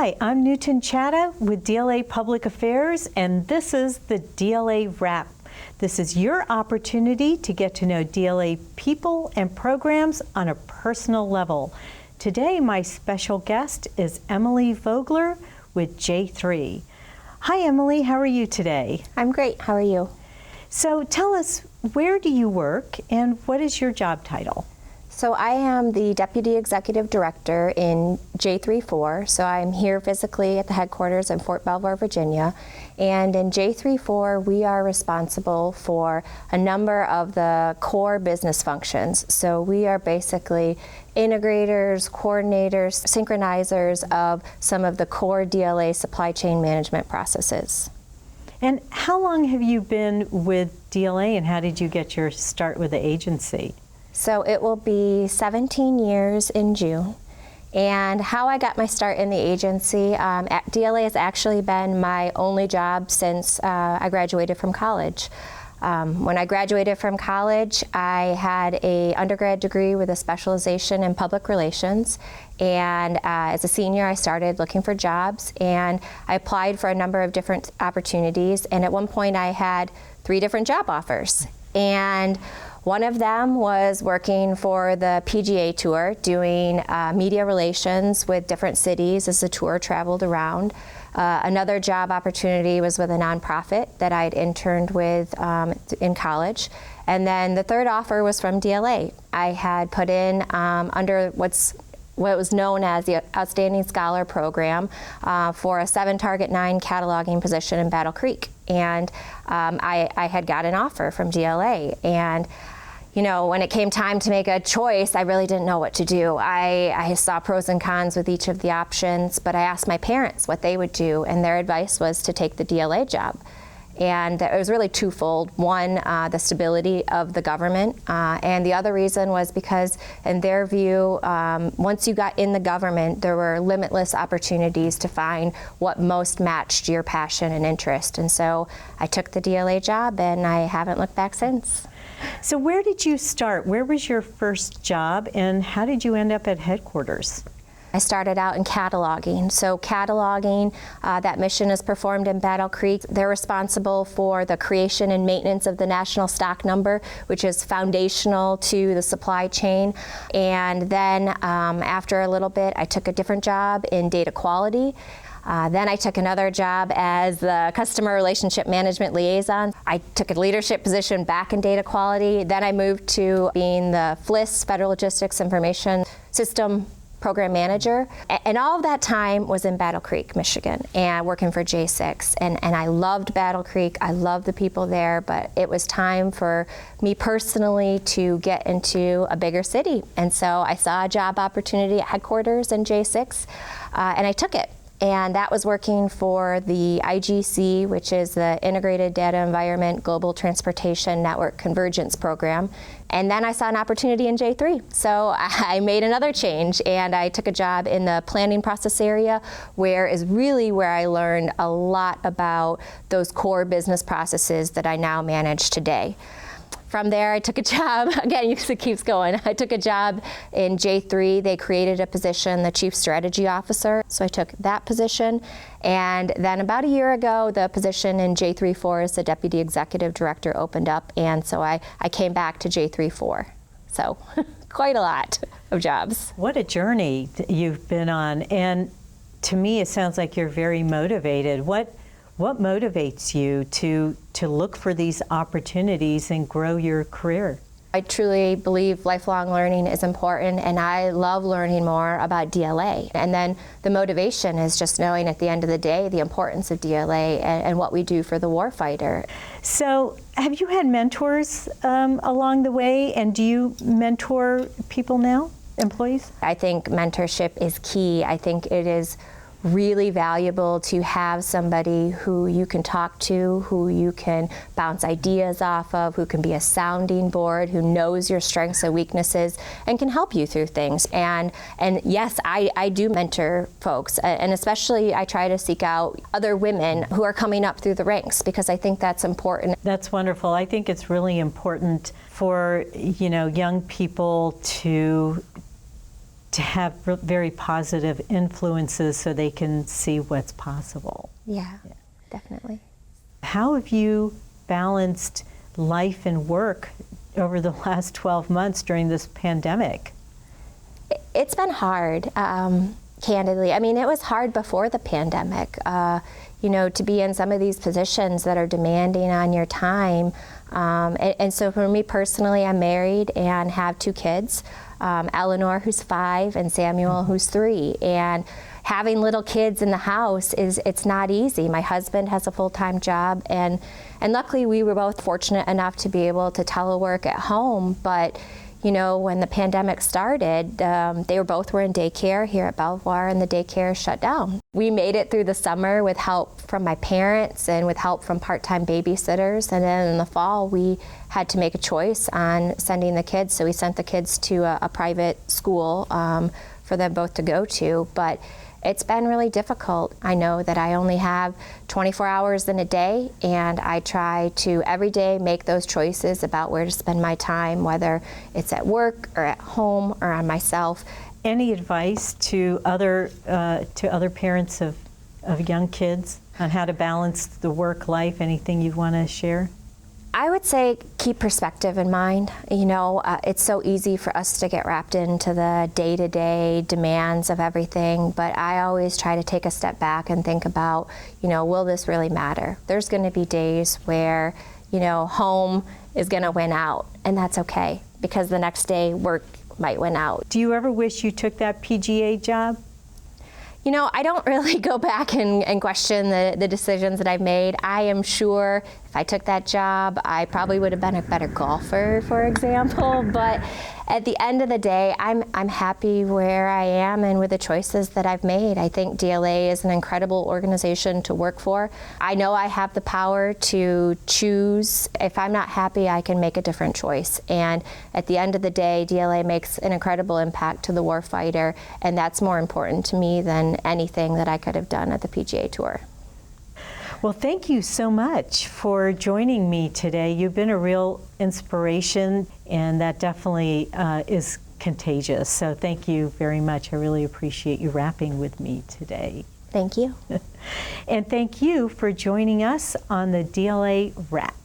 Hi, I'm Newton Chatta with DLA Public Affairs, and this is the DLA Rap. This is your opportunity to get to know DLA people and programs on a personal level. Today, my special guest is Emily Vogeler with J3. Hi, Emily. How are you today? I'm great. How are you? So tell us, where do you work and what is your job title? So I am the Deputy Executive Director in J34. So I'm here physically at the headquarters in Fort Belvoir, Virginia. And in J34, we are responsible for a number of the core business functions. So we are basically integrators, coordinators, synchronizers of some of the core DLA supply chain management processes. And how long have you been with DLA, and how did you get your start with the agency? So it will be 17 years in June. And how I got my start in the agency, at DLA has actually been my only job since I graduated from college. When I graduated from college, I had an undergrad degree with a specialization in public relations. And as a senior, I started looking for jobs, and I applied for a number of different opportunities. And at one point, I had 3 different job offers. And one of them was working for the PGA Tour, doing media relations with different cities as the tour traveled around. Another job opportunity was with a nonprofit that I'd interned with in college. And then the third offer was from DLA. I had put in under what was known as the Outstanding Scholar Program for a 7-target 9 cataloging position in Battle Creek. And I had got an offer from DLA. And you know, when it came time to make a choice, I really didn't know what to do. I saw pros and cons with each of the options, but I asked my parents what they would do, and their advice was to take the DLA job. And it was really twofold. One, the stability of the government, and the other reason was because, in their view, once you got in the government, there were limitless opportunities to find what most matched your passion and interest. And so I took the DLA job, and I haven't looked back since. So where did you start? Where was your first job, and how did you end up at headquarters? I started out in cataloging. So cataloging, that mission is performed in Battle Creek. They're responsible for the creation and maintenance of the national stock number, which is foundational to the supply chain. And then after a little bit, I took a different job in data quality. Then I took another job as the customer relationship management liaison. I took a leadership position back in data quality. Then I moved to being the FLIS, Federal Logistics Information System program manager. And all of that time was in Battle Creek, Michigan, and working for J6. And I loved Battle Creek. I loved the people there, but it was time for me personally to get into a bigger city. And so I saw a job opportunity at headquarters in J6, and I took it. And that was working for the IGC, which is the Integrated Data Environment Global Transportation Network Convergence Program. And then I saw an opportunity in J3. So I made another change, and I took a job in the planning process area, where I learned a lot about those core business processes that I now manage today. From there, I took a job, again, it keeps going. I took a job in J3. They created a position, the Chief Strategy Officer. So I took that position. And then about a year ago, the position in J34 as the Deputy Executive Director opened up. And so I came back to J34. So quite a lot of jobs. What a journey you've been on. And to me, it sounds like you're very motivated. What motivates you to look for these opportunities and grow your career? I truly believe lifelong learning is important, and I love learning more about DLA. And then the motivation is just knowing at the end of the day the importance of DLA and what we do for the warfighter. So have you had mentors along the way, and do you mentor people now, employees? I think mentorship is key. I think it is really valuable to have somebody who you can talk to, who you can bounce ideas off of, who can be a sounding board, who knows your strengths and weaknesses and can help you through things. And yes, I do mentor folks, and especially I try to seek out other women who are coming up through the ranks, because I think that's important. That's wonderful. I think it's really important for young people to to have very positive influences so they can see what's possible. Yeah, definitely. How have you balanced life and work over the last 12 months during this pandemic? It's been hard, candidly. I mean, it was hard before the pandemic, to be in some of these positions that are demanding on your time. And so for me personally, I'm married and have 2 kids, Eleanor, who's 5, and Samuel, who's 3. And having little kids in the house it's not easy. My husband has a full-time job, and luckily we were both fortunate enough to be able to telework at home. But when the pandemic started, they both were in daycare here at Belvoir, and the daycare shut down. We made it through the summer with help from my parents and with help from part-time babysitters. And then in the fall, we had to make a choice on sending the kids. So we sent the kids to a private school for them both to go to. But it's been really difficult. I know that I only have 24 hours in a day, and I try to every day make those choices about where to spend my time, whether it's at work or at home or on myself. Any advice to other parents of young kids on how to balance the work life? Anything you want to share? I would say keep perspective in mind. It's so easy for us to get wrapped into the day-to-day demands of everything, but I always try to take a step back and think about, will this really matter? There's going to be days where, home is going to win out, and that's okay, because the next day work might win out. Do you ever wish you took that PGA job? I don't really go back and question the decisions that I've made. I am sure if I took that job, I probably would have been a better golfer, for example. But at the end of the day, I'm happy where I am and with the choices that I've made. I think DLA is an incredible organization to work for. I know I have the power to choose. If I'm not happy, I can make a different choice. And at the end of the day, DLA makes an incredible impact to the warfighter, and that's more important to me than anything that I could have done at the PGA Tour. Well, thank you so much for joining me today. You've been a real inspiration, and that definitely is contagious. So thank you very much. I really appreciate you rapping with me today. Thank you. And thank you for joining us on the DLA Rap.